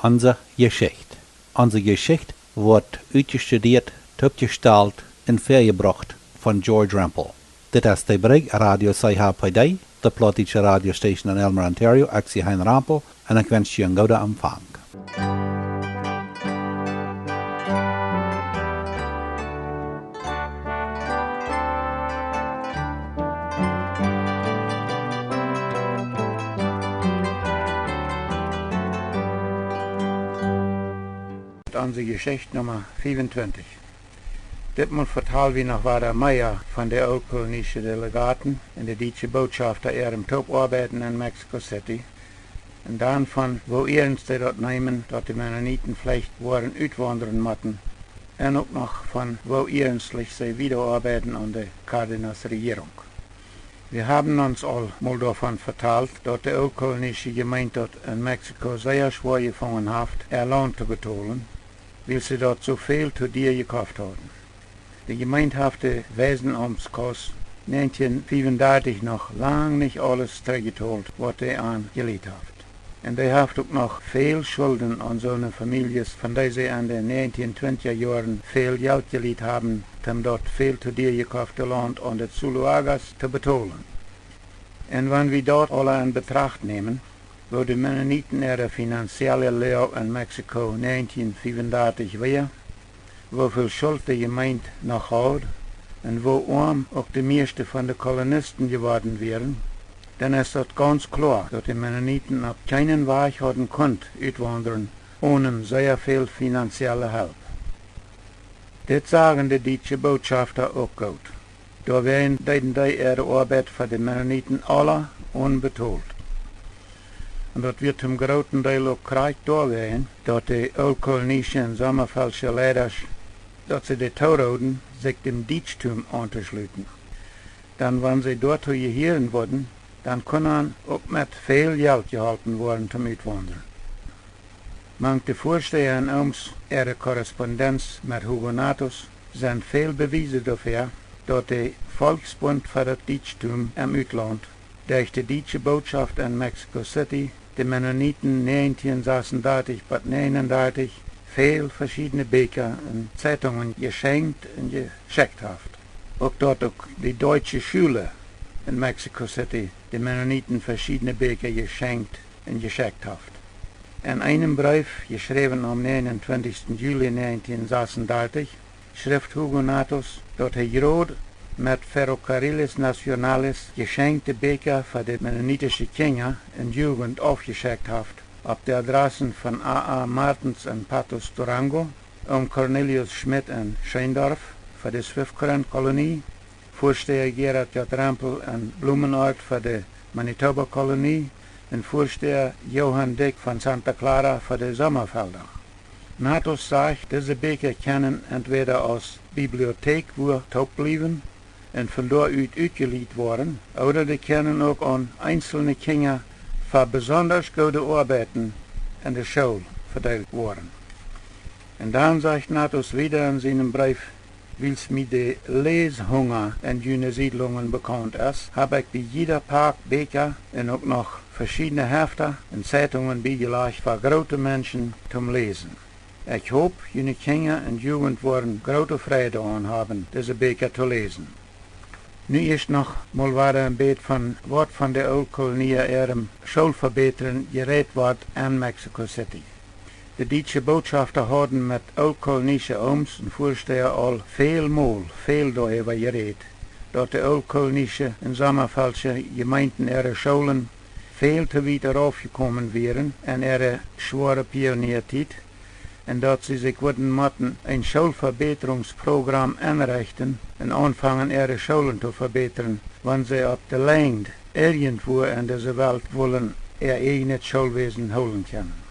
Onse Jeschicht. Onse Jeschicht wordt uitgestudeerd, opgesteld en vergebracht van George Rempel. Dit is de bereik Radio CHPD, de plotische radiostation in Elmer, Ontario. Ik zie Hein Rempel en ik wens je een goede ontvang. Onse Jeschicht Nummer 25. Ditmal vertalen we noch wat Meier von der oldkolonische Delegaten in der deutsche Botschafter ihrem Toparbeiten in Mexico City. Und dann von wo ihrens die dort nehmen, dort die Mennoniten vielleicht waren uitwandern motten. Und auch noch von wo ihrenslich sie wiederarbeiten an der Cárdenas-Regierung. Wir haben uns all mal davon vertalt, dass die oldkolonische Gemeinde dort in Mexiko sehr schwer gefangen hat, ihr Lohn zu bezahlen, weil sie dort so viel zu dir gekauft haben. Die Gemeinde hat die Wesenamtskost 1935 noch lang nicht alles zurückgezahlt, was sie angelegt hat. Und die hat auch noch viel Schulden an so eine Familie, von der sie in den 1920er Jahren viel Geld gelegt haben, um dort viel zu dir gekaufte Land an die Zuluagas zu bezahlen. Und wenn wir dort alle in Betracht nehmen, wo die Mennoniten ihre finanzielle Lehre in Mexiko 1935 war, wofür Schuld die Gemeinde noch hat und wo arm auch die meisten von den Kolonisten geworden wären, dann ist das ganz klar, dass die Mennoniten auf keinen Weg hatten konnten uitwandern, ohne sehr viel finanzielle Hilfe. Das sagen die deutsche Botschafter auch gut. Da werden die ihre Arbeit für die Mennoniten alle unbetalt. Und das wird zum großen Teil auch Krieg da werden, dass die oldkolonische und sommerfälsche Leiter, dass sie die Tauroden sich dem Deutschtum anzuschließen. Dann, wenn sie dort gehören würden, dann können auch mit viel Geld gehalten werden zum Uitwandern. Manche Vorsteher in uns ihre Korrespondenz mit Hugonatus sind viel Beweise dafür, dass der Volksbund für das Deutschtum im Ausland durch die deutsche Botschaft in Mexico City die Mennoniten 1936 bis 1939 viel verschiedene Bücher und Zeitungen geschenkt und geschickt hat. Auch dort auch die deutsche Schule in Mexico City die Mennoniten verschiedene Bücher geschenkt und geschickt hat. In einem Brief, geschrieben am 29. Juli 1936, schrift Hugonatus, dass er gerade mit Ferrocarriles Nacionales geschenkte Bücher für die mennonitische Kinder und Jugend aufgeschickt hat, auf die Adressen von A.A. Martens in Patos Durango, Cornelius Schmidt in Scheindorf für die Swift-Kolonie, Vorsteher Gerard J. Rempel in Blumenort für die Manitoba-Kolonie und Vorsteher Johann Dick von Santa Clara für die Sommerfelder. Natus sagt, diese Bücher können entweder aus Bibliothek wo taub bleiben und von dort ausgeliehen worden, oder die können auch an einzelne Kinder für besonders gute Arbeiten in der Schule verteilt worden. Und dann sagt Natus wieder in seinem Brief, weil es mit der Leshunger in jene Siedlungen bekannt ist, habe ich bei jeder Park Bücher und auch noch verschiedene Hefte und Zeitungen beigelegt für große Menschen zum Lesen. Ich hoffe, jene Kinder und Jugend werden große Freude daran haben, diese Bücher zu lesen. Nu ist noch mal ein Bild von was von der Oldkolonie ihrem Schulverbetern geredet wird in Mexico City. Die deutsche Botschafter haben mit oldkolonische Oms und Vorsteher all viel darüber geredet, dass die oldkolonische und sommerfälsche Gemeinden ihre Schulen viel zu weit raufgekommen wären in ihre schwere Pioniertät und dass sie sich würden motten ein Schulverbesserungsprogramm einrichten und anfangen ihre Schulen zu verbessern, wenn sie auf der Land irgendwo in dieser Welt wollen ihr eigenes Schulwesen holen können.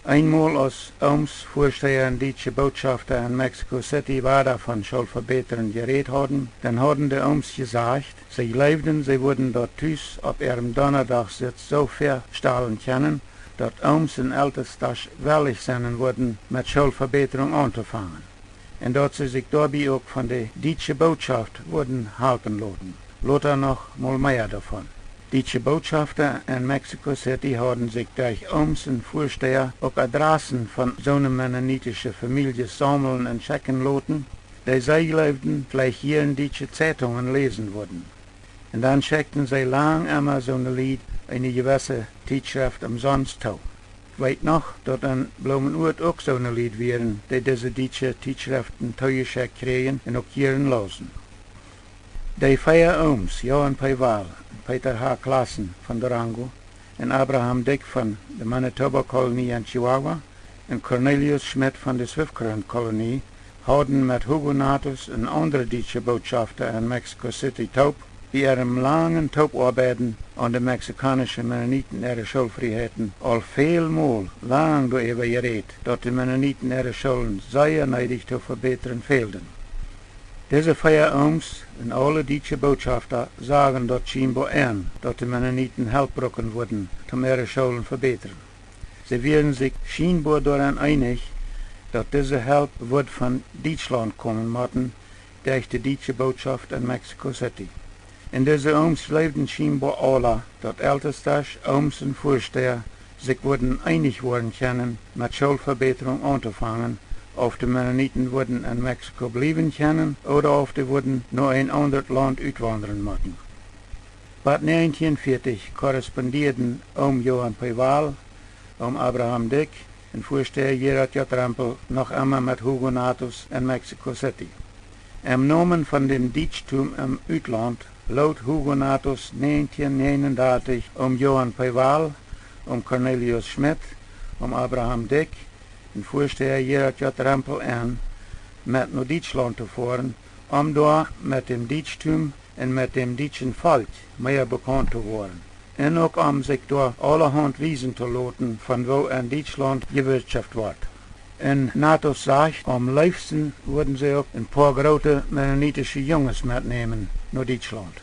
Einmal als Oms Vorsteher und deutsche Botschafter in Mexico City weiter von Schulverbesserern geredet hatten, dann hatten die Oms gesagt, sie lebten, sie würden dort Tüß auf ihrem Donnerdagsitz so verstahlen können, dass Oms und Ältestas willig sein würden, mit Schulverbesserung anzufangen. Und dass sie sich dabei auch von der deutschen Botschaft würden halten lassen. Lothar noch mal mehr davon. Deutsche Botschafter in Mexico City haben sich durch Oms und Vorsteher auch Adressen von so einer mennonitischen Familie sammeln und checken lassen, die sie glaubten, vielleicht hier in deutsche Zeitungen lesen würden. Und dann checkten sie lang immer so eine Lied eine gewisse Tijdschrift umsonst zu. Ich weiß noch, dass in Blumenurt auch so eine Lied wären, die diese deutsche Tijdschriften zugeschickt kriegen und auch hier losen. Die vier Oms, Johann Peiwal, Peter H. Klassen von Durango, und Abraham Dick von der Manitoba-Kolonie in Chihuahua und Cornelius Schmidt von der Swiftcurrent-Kolonie, hadden met Hugonatus en andere deutsche Botschafter in Mexico City taub, die ihrem langen Taubarbeiten an de Mexikanische Mennoniten ihre Schulvrijheden al veelmaal lang darüber geredet, dass die Mennoniten ihre Schulen sehr neidig zu verbessern fehlten. Diese vier Oms und alle deutsche Botschafter sagen dort scheinbar an, dass die Mennoniten helpbrocken wurden, um ihre Schulen verbessern. Sie werden sich scheinbar daran einig, dass diese Help wird von Deutschland kommen müssen, durch die deutsche Botschaft in Mexico City. In diese Oms lebten scheinbar alle, dass Älteste, Oms und Vorsteher sich würden einig worden können, mit Schulverbesserung anzufangen, auf die Mennoniten würden in Mexiko bleiben können oder auf die würden nur ein anderes Land auswandern müssen. Bei 1940 korrespondierten Johann Peiwal, Abraham Dick und Vorsteher Gerard J. Rempel noch einmal mit Hugonatus in Mexico City. Im Namen von dem Deutschtum im Ausland laut Hugonatus 1939 Johann Peiwal, Cornelius Schmidt, Abraham Dick und Vorsteher Gerard J. Rempel an, mit nach Deutschland zu fahren, da mit dem Deutschtum und mit dem deutschen Volk mehr bekannt zu werden. Und auch sich durch allerhand wiesen zu lassen, von wo in Deutschland gewirtschaftet wird. Und Natus sagt, am liebsten würden sie auch ein paar große mennonitische Jungs mitnehmen nach Deutschland.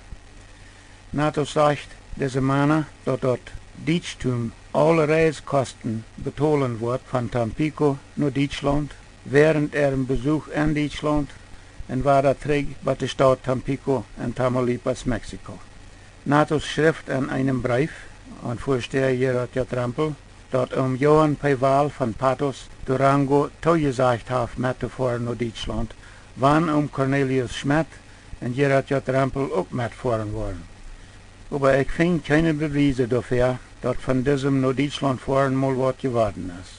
Natus sagt, diese Männer, dass dort Deutschtum alle Reiskosten bezahlen wird von Tampico nach Deutschland, während ihrem Besuch in Deutschland und war der Krieg bei der Stadt Tampico in Tamaulipas, Mexiko. Natus schrift in einem Brief an Vorsteher Gerard J. Rempel, dass Johann Peiwal von Patos, Durango, zugesagt hat, mitzufahren nach Deutschland, wann Cornelius Schmidt und Gerard J. Rempel auch mitfahren wollen. Aber ich finde keine Beweise dafür, dass von diesem nach Deutschland fahren mal was geworden ist.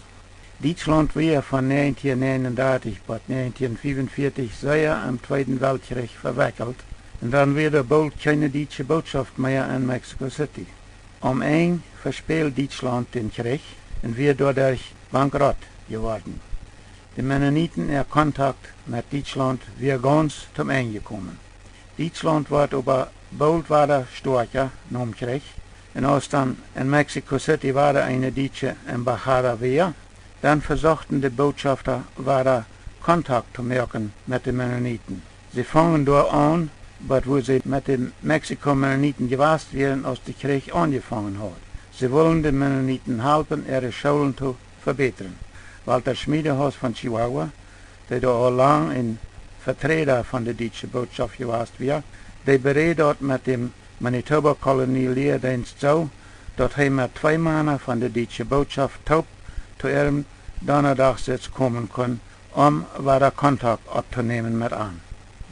Deutschland war von 1939 bis 1945 sehr am Zweiten Weltkrieg verwickelt und dann wurde bald keine deutsche Botschaft mehr in Mexico City. Verspielt Deutschland den Krieg und wird dadurch bankrott geworden. Die Mennoniten, ihr Kontakt mit Deutschland wird ganz zum Ende gekommen. Deutschland wird aber bald wieder stärker nach dem Krieg. Und als dann in Mexico City war eine deutsche Embajada war, dann versuchten die Botschafter wieder Kontakt zu machen mit den Mennoniten. Sie fangen dort an, wo sie mit den Mexiko-Mennoniten gewasst werden, als der Krieg angefangen hat. Sie wollen den Mennoniten helfen, ihre Schulen zu verbessern. Walter Schmiedehaus von Chihuahua, der da auch lang ein Vertreter von der deutschen Botschaft gewasst war, der berät dort mit dem Manitoba-Kolonie Lehrdienst so, dass er mit 2 Männern von der deutschen Botschaft taub zu ihrem Donnerstagssitz kommen kann, wieder Kontakt abzunehmen mit an.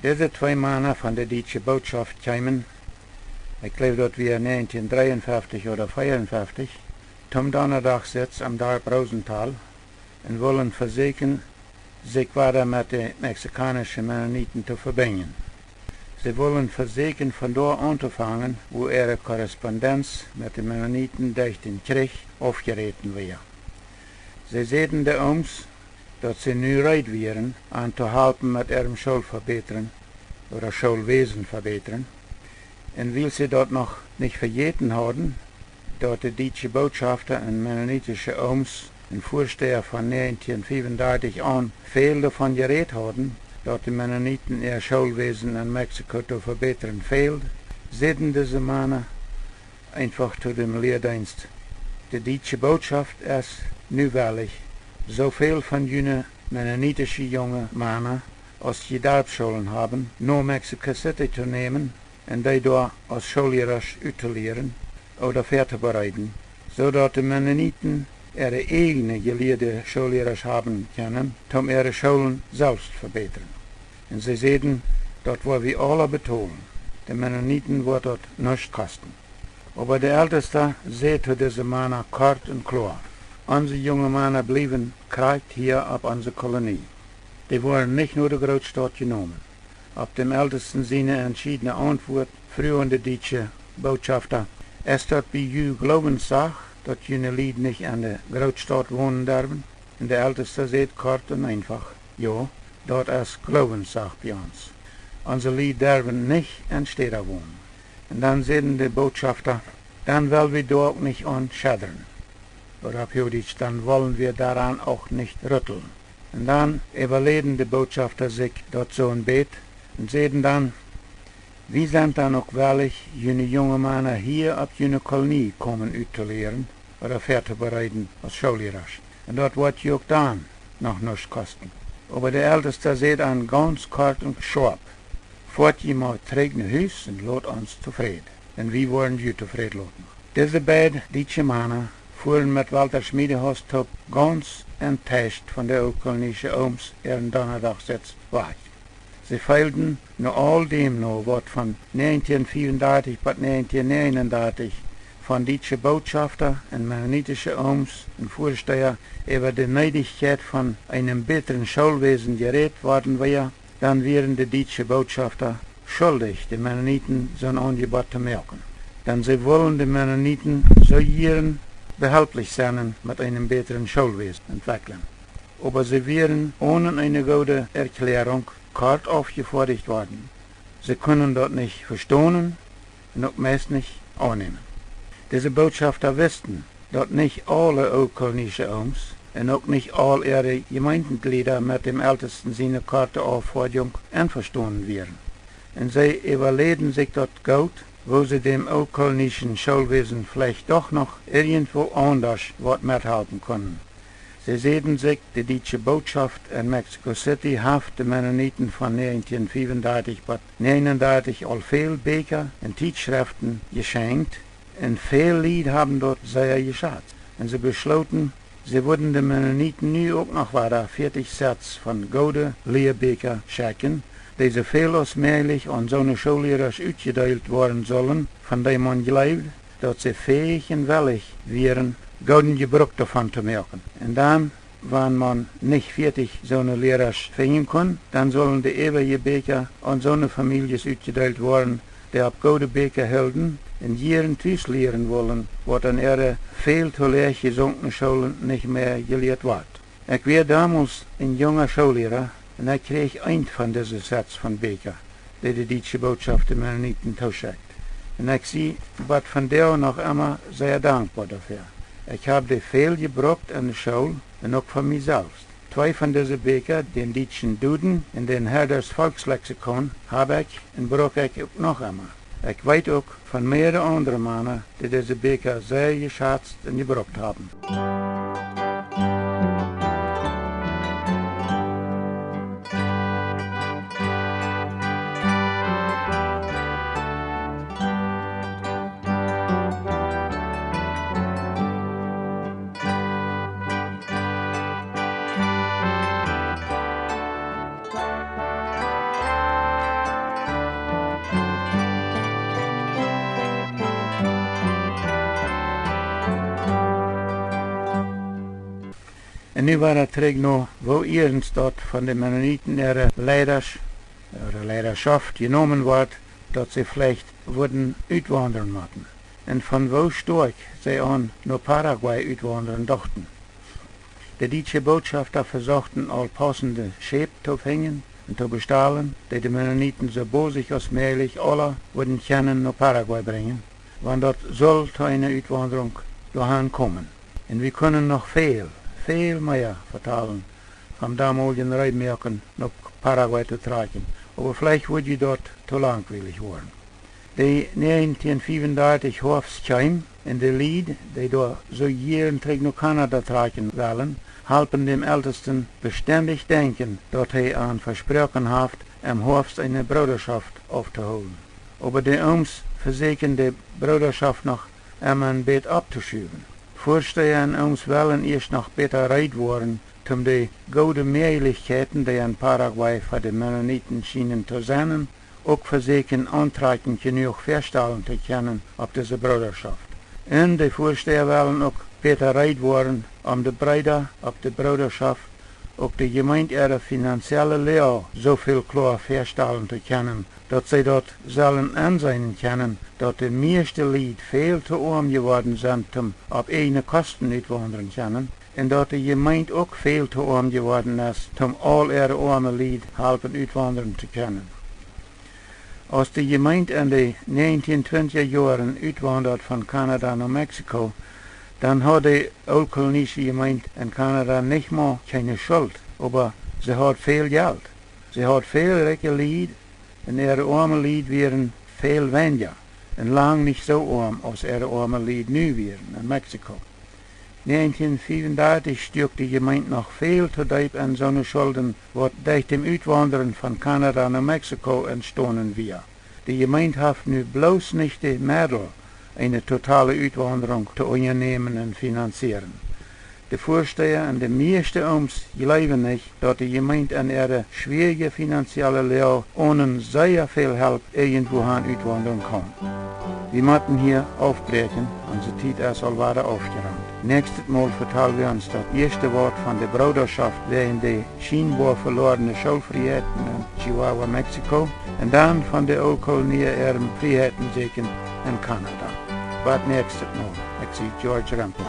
Diese 2 Männer von der deutschen Botschaft kamen, ich glaube, dass wir 1953 oder 1954, zum Donnerstagssitz am Dorf Rosenthal und wollen versuchen, sich weiter mit den mexikanischen Mennoniten zu verbinden. Sie wollen versuchen, von dort anzufangen, wo ihre Korrespondenz mit den Mennoniten durch den Krieg aufgetreten war. Sie sehen der Oms, dass sie nu bereit wären, an zu helfen mit ihrem Schulverbessern oder Schulwesen verbessern. Und weil sie dort noch nicht vergessen haben, dass die deutsche Botschafter und mennonitische Oms und Vorsteher von 1935 an viel davon geredet haben, dass die Mennoniten ihr Schulwesen in Mexiko zu verbessern fehlt, sind diese Männer einfach zu dem Lehrdienst. Die deutsche Botschaft ist nüberlich, so viel von jungen mennonitischen jungen Männern, als die Darfschulen haben, nur Mexico City zu nehmen en die door als schoolleeraars uit te leren oder ver te bereiden, zodat de Mennoniten ihre eigene geleerde schoolleeraars haben können, um ihre Schulen selbst verbeteren. En sie zeiden, dat waar we alle betonen, de Mennoniten wordt dat nichts kosten. Aber der Älteste seht zu diese Männer kort und klar. Unsere jungen Männer blieben kalt hier auf unserer Kolonie. Die wurden nicht nur der Großstadt genommen. Auf dem Ältesten seine entschiedene Antwort früher der deutsche Botschafter, es dort bei you Glaubenssach, dass jene Lied nicht an der Großstadt wohnen dürfen. Und der Älteste seht kort und einfach, ja, dort ist Glaubenssach bei uns. Unser Lied dürfen nicht an Städter wohnen. Und dann sehen die Botschafter, dann wollen wir dort nicht an schädern. Oder auf Jüdisch, dann wollen wir daran auch nicht rütteln. Und dann überlegen die Botschafter sich dort so ein Bet und sehen dann, wie sind dann auch wirklich jene junge Männer hier auf jene Kolonie kommen auszulehren oder vorzubereiten als Schoollehrers. Und dort wird ja auch dann noch nichts kosten. Aber der Älteste sieht an ganz kort und scharf. Fort jemand trägt nach Haus und lässt uns zufrieden. Und wir wollen sie zufrieden lassen. Diese beiden deutsche Männer fuhren mit Walter Schmiedehaus top ganz enttäuscht von der ukrainischen Oms ihren Donnerstagssitz weg. Sie feilten nur all dem noch, was von 1934 bis 1939 von deutschen Botschafter und mennonitische Oms und Vorsteher über die Neidigkeit von einem besseren Schulwesen geredet worden war, dann wären die deutschen Botschafter schuldig, die Mennoniten so ein Angebot zu merken. Denn sie wollen die Mennoniten so ihren behelflich sein mit einem besseren Schulwesen entwickeln. Aber sie wären ohne eine gute Erklärung kort aufgefordert worden. Sie können dort nicht verstehen und auch meist nicht annehmen. Diese Botschafter wussten, dass nicht alle ukrainische Oms und auch nicht all ihre Gemeindeglieder mit dem Ältesten seine Karte Aufforderung einverstanden wären. Und sie überlegen sich dort gut, wo sie dem ukrainischen Schulwesen vielleicht doch noch irgendwo anders was mithalten können. Sie sehen sich, die deutsche Botschaft in Mexico City hat die Mennoniten von 1935 bis 1939 all viel Bücher und Tijdschriften geschenkt und viel Lied haben dort sehr geschätzt. Und sie beschlossen, sie würden den Mennoniten nu auch noch weiter 40 Sets von gute Lehrbücher schenken, die so viel als möglich an so eine Schullehrers ausgeteilt worden sollen, von denen man glaubt, dass sie fähig und willig wären, guten Gebrauch davon zu machen. Und dann, wenn man nicht 40 so eine Lehrers finden kann, dann sollen die ewige Bücher an so eine Familie ausgeteilt werden, die auf gute Bücher halten und jeden Tisch lehren wollen, was an ihre viel zu leer gesunkenen Schulen nicht mehr gelehrt wird. Ich war damals ein junger Schullehrer und ich krieg ein von diesen Sets von Büchern, die deutsche Botschaft den Mennoniten zuschickt. Und ich sehe, was von der noch immer sehr dankbar dafür. Ich habe die viel gebraucht an der Schule und auch von mir selbst. 2 von diesen Büchern, den deutschen Duden und den Herders Volkslexikon, habe ich und brauche ich auch noch immer. Ich weiß auch von mehreren anderen Männern, die diese Bücher sehr geschätzt und gebraucht haben. En nu war er terug nog, wo eerst dort von den Mennoniten ihre Leiderschaft genommen wordt, dat sie vielleicht würden uitwandern müssen. Und von wo stark sie an nur Paraguay uitwandern dachten. Die deutsche Botschafter versuchten all passende Schäb zu finden und zu bestahlen, die Mennoniten so bosig als möglich alle würden können nach Paraguay bringen, wann dort soll zu einer Uitwanderung dahin kommen. Und wir können noch viel mehr vertalen vom damaligen Reitmärkten nach Paraguay zu tragen. Aber vielleicht würde ich dort zu langweilig werden. Die 1935 Hofskeim in der Lied, die dort so jeden Tag nach Kanada tragen wollen, helfen dem Ältesten beständig denken, dass er an versprochen hat, im Hofs eine Bruderschaft aufzuholen. aber die Ooms verzekeren de Bruderschaft noch einmal ein Bett abzuschuiven. Voorsteher en Ooms willen eerst nog beter reit worden, om de goede mogelijkheden die in Paraguay voor de Mennoniten schijnen te zijn, ook verzekeren aantrekken genoeg vaststellen te kunnen op deze Bruderschaft. En de voorsteher willen ook beter reit worden om de Brüder op de Bruderschaft ook de gemeente ihre financiële leer zoveel klar vaststellen te kunnen, dat zij dat zullen aanzien kunnen dat de meeste lied veel te arm geworden zijn om op eigen kosten uitwandelen kunnen, en dat de gemeente ook veel te arm geworden is om al ihre arme lied helpen uitwandelen te kunnen. Als de gemeente in de 1920 jaren uitwandert van Canada naar Mexico, dan had de oud-kolonische gemeente in Canada niet meer keine schuld, aber ze had veel geld. Ze had veel rijke lied en ihre arme lied waren veel weniger en lang niet zo arm als ihre arme lied nu waren in Mexico. 1934 stuk de gemeente nog veel te diep in zo'n schulden, wat durch dem uitwanderen van Canada naar Mexico entstanden wir. De gemeente heeft nu bloos niet de middel eine totale Uitwanderung te ondernemen en financieren. De voorsteher en de meeste Ooms geloven niet dat de gemeente in ihre schwierige financiële leer ohne sehr veel help irgendwo aan uitwanderen kan. Wir müssen hier aufbrechen, unsere Zeit ist alweer aufgeräumt. Nächstes Mal vertellen wir uns das erste Wort von der Bruderschaft während der scheinbar verlorene Schulfreiheiten in Chihuahua, Mexiko, und dann von der Oldkolonie ihren Freiheiten in Kanada. But nächstes Mal, ich sehe George Rempel.